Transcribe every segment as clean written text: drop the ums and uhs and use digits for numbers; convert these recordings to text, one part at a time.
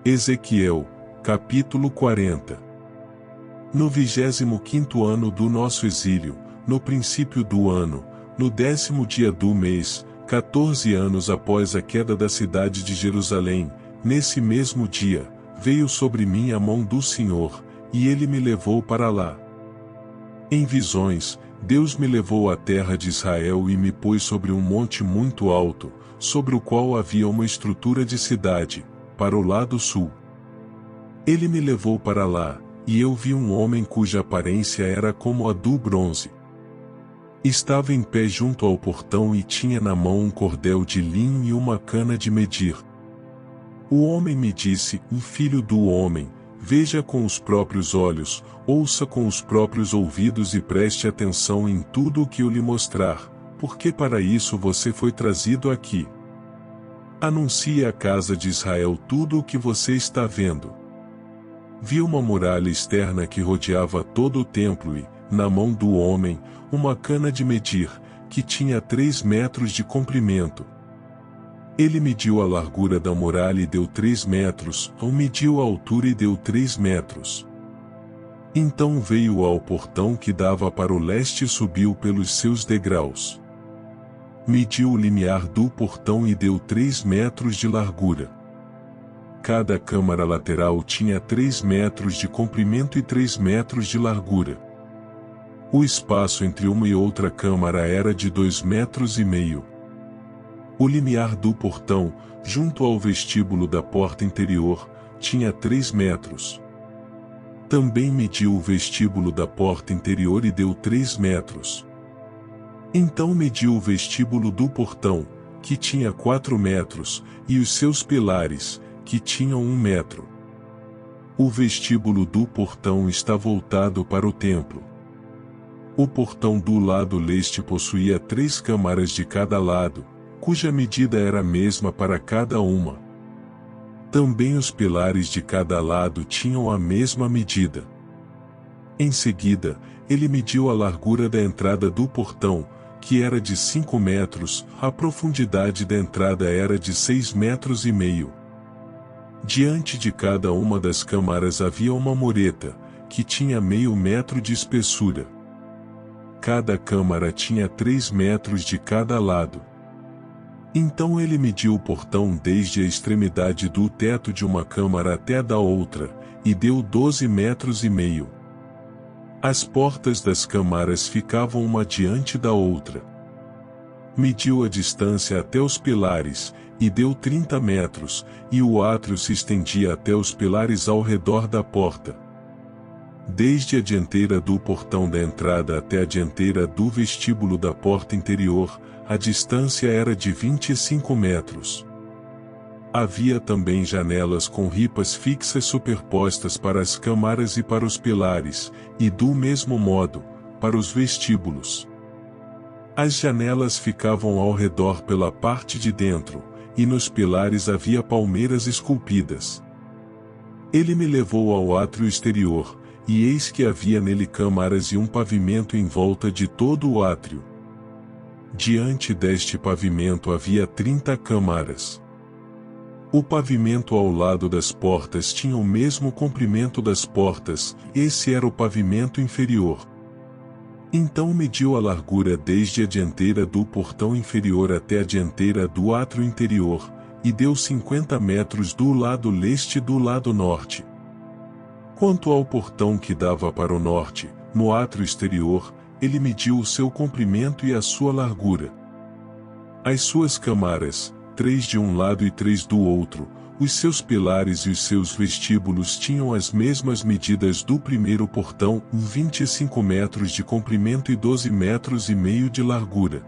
Ezequiel, capítulo 40. No 25º ano do nosso exílio, no princípio do ano, no 10º dia do mês, 14 anos após a queda da cidade de Jerusalém, nesse mesmo dia, veio sobre mim a mão do Senhor, e ele me levou para lá. Em visões, Deus me levou à terra de Israel e me pôs sobre um monte muito alto, sobre o qual havia uma estrutura de cidade, para o lado sul. Ele me levou para lá, e eu vi um homem cuja aparência era como a do bronze. Estava em pé junto ao portão e tinha na mão um cordel de linho e uma cana de medir. O homem me disse: Filho do homem, veja com os próprios olhos, ouça com os próprios ouvidos e preste atenção em tudo o que eu lhe mostrar, porque para isso você foi trazido aqui. Anuncie à casa de Israel tudo o que você está vendo. Vi uma muralha externa que rodeava todo o templo e, na mão do homem, uma cana de medir, que tinha 3 metros de comprimento. Ele mediu a largura da muralha e deu 3 metros, ou mediu a altura e deu 3 metros. Então veio ao portão que dava para o leste e subiu pelos seus degraus. Mediu o limiar do portão e deu 3 metros de largura. Cada câmara lateral tinha 3 metros de comprimento e 3 metros de largura. O espaço entre uma e outra câmara era de 2,5 metros. O limiar do portão, junto ao vestíbulo da porta interior, tinha 3 metros. Também mediu o vestíbulo da porta interior e deu 3 metros. Então mediu o vestíbulo do portão, que tinha 4 metros, e os seus pilares, que tinham 1 metro. O vestíbulo do portão está voltado para o templo. O portão do lado leste possuía 3 câmaras de cada lado, cuja medida era a mesma para cada uma. Também os pilares de cada lado tinham a mesma medida. Em seguida, ele mediu a largura da entrada do portão, que era de 5 metros, a profundidade da entrada era de 6,5 metros. Diante de cada uma das câmaras havia uma mureta, que tinha 0,5 metro de espessura. Cada câmara tinha 3 metros de cada lado. Então ele mediu o portão desde a extremidade do teto de uma câmara até a da outra, e deu 12,5 metros. As portas das câmaras ficavam uma diante da outra. Mediu a distância até os pilares, e deu 30 metros, e o átrio se estendia até os pilares ao redor da porta. Desde a dianteira do portão da entrada até a dianteira do vestíbulo da porta interior, a distância era de 25 metros. Havia também janelas com ripas fixas superpostas para as câmaras e para os pilares, e do mesmo modo, para os vestíbulos. As janelas ficavam ao redor pela parte de dentro, e nos pilares havia palmeiras esculpidas. Ele me levou ao átrio exterior, e eis que havia nele câmaras e um pavimento em volta de todo o átrio. Diante deste pavimento havia 30 câmaras. O pavimento ao lado das portas tinha o mesmo comprimento das portas, esse era o pavimento inferior. Então mediu a largura desde a dianteira do portão inferior até a dianteira do átrio interior, e deu 50 metros do lado leste e do lado norte. Quanto ao portão que dava para o norte, no átrio exterior, ele mediu o seu comprimento e a sua largura. As suas câmaras, 3 de um lado e 3 do outro, os seus pilares e os seus vestíbulos tinham as mesmas medidas do primeiro portão, 25 metros de comprimento e 12,5 metros de largura.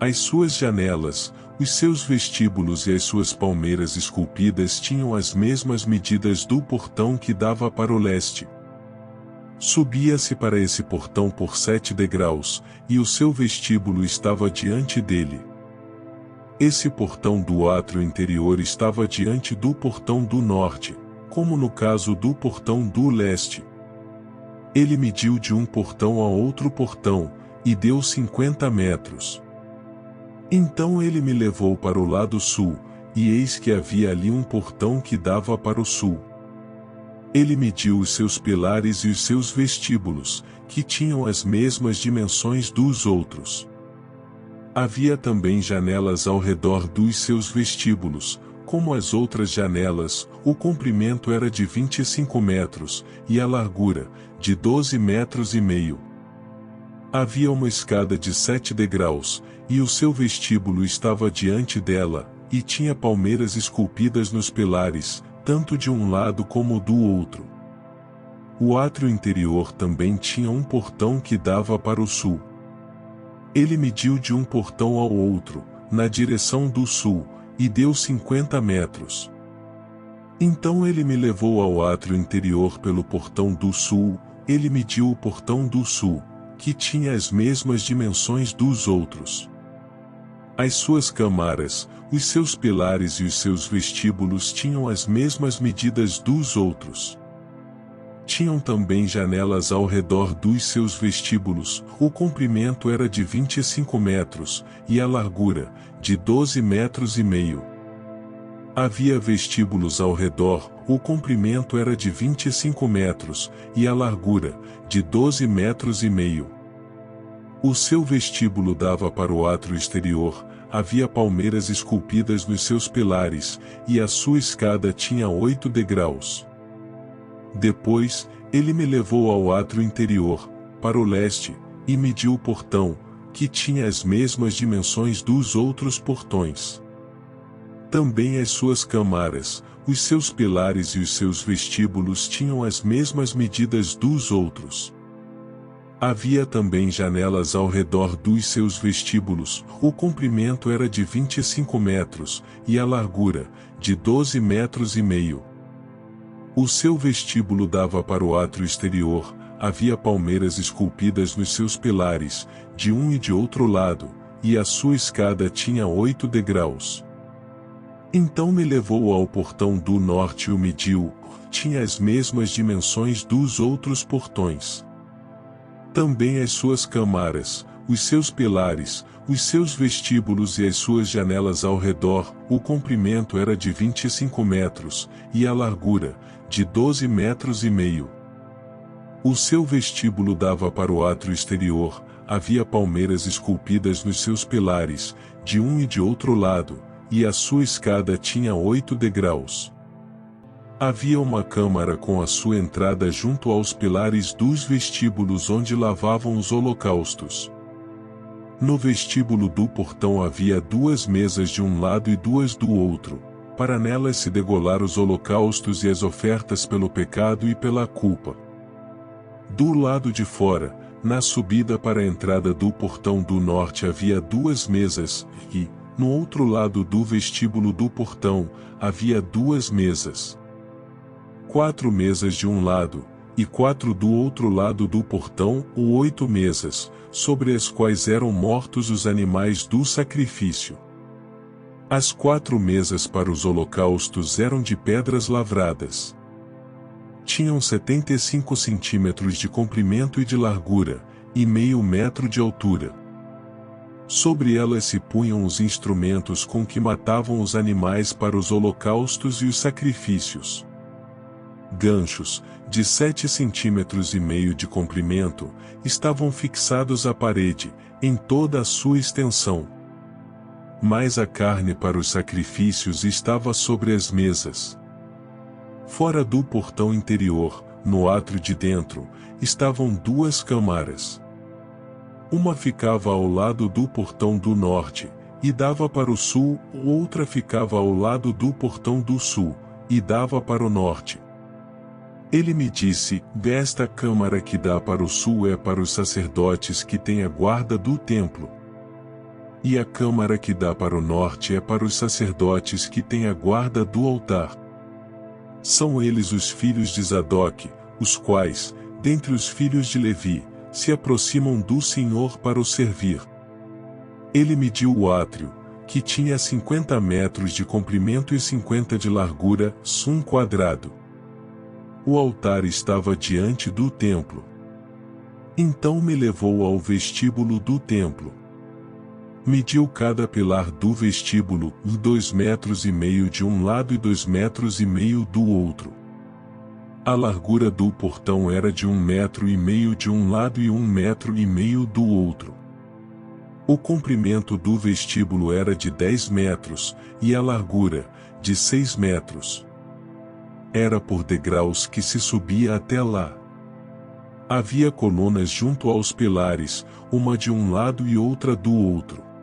As suas janelas, os seus vestíbulos e as suas palmeiras esculpidas tinham as mesmas medidas do portão que dava para o leste. Subia-se para esse portão por 7 degraus, e o seu vestíbulo estava diante dele. Esse portão do átrio interior estava diante do portão do norte, como no caso do portão do leste. Ele mediu de um portão a outro portão, e deu 50 metros. Então ele me levou para o lado sul, e eis que havia ali um portão que dava para o sul. Ele mediu os seus pilares e os seus vestíbulos, que tinham as mesmas dimensões dos outros. Havia também janelas ao redor dos seus vestíbulos, como as outras janelas. O comprimento era de 25 metros, e a largura, de 12 metros e meio. Havia uma escada de 7 degraus, e o seu vestíbulo estava diante dela, e tinha palmeiras esculpidas nos pilares, tanto de um lado como do outro. O átrio interior também tinha um portão que dava para o sul. Ele mediu de um portão ao outro, na direção do sul, e deu 50 metros. Então ele me levou ao átrio interior pelo portão do sul. Ele mediu o portão do sul, que tinha as mesmas dimensões dos outros. As suas câmaras, os seus pilares e os seus vestíbulos tinham as mesmas medidas dos outros. Tinham também janelas ao redor dos seus vestíbulos. O comprimento era de 25 metros, e a largura, de 12 metros e meio. Havia vestíbulos ao redor. O comprimento era de 25 metros, e a largura, de 12 metros e meio. O seu vestíbulo dava para o átrio exterior. Havia palmeiras esculpidas nos seus pilares, e a sua escada tinha 8 degraus. Depois, ele me levou ao átrio interior, para o leste, e mediu o portão, que tinha as mesmas dimensões dos outros portões. Também as suas câmaras, os seus pilares e os seus vestíbulos tinham as mesmas medidas dos outros. Havia também janelas ao redor dos seus vestíbulos. O comprimento era de 25 metros, e a largura, de 12 metros e meio. O seu vestíbulo dava para o átrio exterior. Havia palmeiras esculpidas nos seus pilares, de um e de outro lado, e a sua escada tinha 8 degraus. Então me levou ao portão do norte e o mediu. Tinha as mesmas dimensões dos outros portões. Também as suas câmaras, os seus pilares, os seus vestíbulos e as suas janelas ao redor. O comprimento era de 25 metros, e a largura, de 12 metros e meio. O seu vestíbulo dava para o átrio exterior. Havia palmeiras esculpidas nos seus pilares, de um e de outro lado, e a sua escada tinha 8 degraus. Havia uma câmara com a sua entrada junto aos pilares dos vestíbulos onde lavavam os holocaustos. No vestíbulo do portão havia 2 mesas de um lado e 2 do outro, para nelas se degolar os holocaustos e as ofertas pelo pecado e pela culpa. Do lado de fora, na subida para a entrada do portão do norte havia 2 mesas, e, no outro lado do vestíbulo do portão, havia 2 mesas. 4 mesas de um lado, e 4 do outro lado do portão, ou 8 mesas, sobre as quais eram mortos os animais do sacrifício. As 4 mesas para os holocaustos eram de pedras lavradas. Tinham 75 centímetros de comprimento e de largura, e meio metro de altura. Sobre elas se punham os instrumentos com que matavam os animais para os holocaustos e os sacrifícios. Ganchos, de 7 centímetros e meio de comprimento, estavam fixados à parede, em toda a sua extensão. Mas a carne para os sacrifícios estava sobre as mesas. Fora do portão interior, no átrio de dentro, estavam 2 câmaras. Uma ficava ao lado do portão do norte, e dava para o sul, outra ficava ao lado do portão do sul, e dava para o norte. Ele me disse: esta câmara que dá para o sul é para os sacerdotes que têm a guarda do templo. E a câmara que dá para o norte é para os sacerdotes que têm a guarda do altar. São eles os filhos de Zadok, os quais, dentre os filhos de Levi, se aproximam do Senhor para o servir. Ele mediu o átrio, que tinha 50 metros de comprimento e 50 de largura, um quadrado. O altar estava diante do templo. Então me levou ao vestíbulo do templo. Mediu cada pilar do vestíbulo 2,5 metros de um lado e 2,5 metros do outro. A largura do portão era de 1,5 metro de um lado e 1,5 metro do outro. O comprimento do vestíbulo era de 10 metros, e a largura, de 6 metros. Era por degraus que se subia até lá. Havia colunas junto aos pilares, uma de um lado e outra do outro.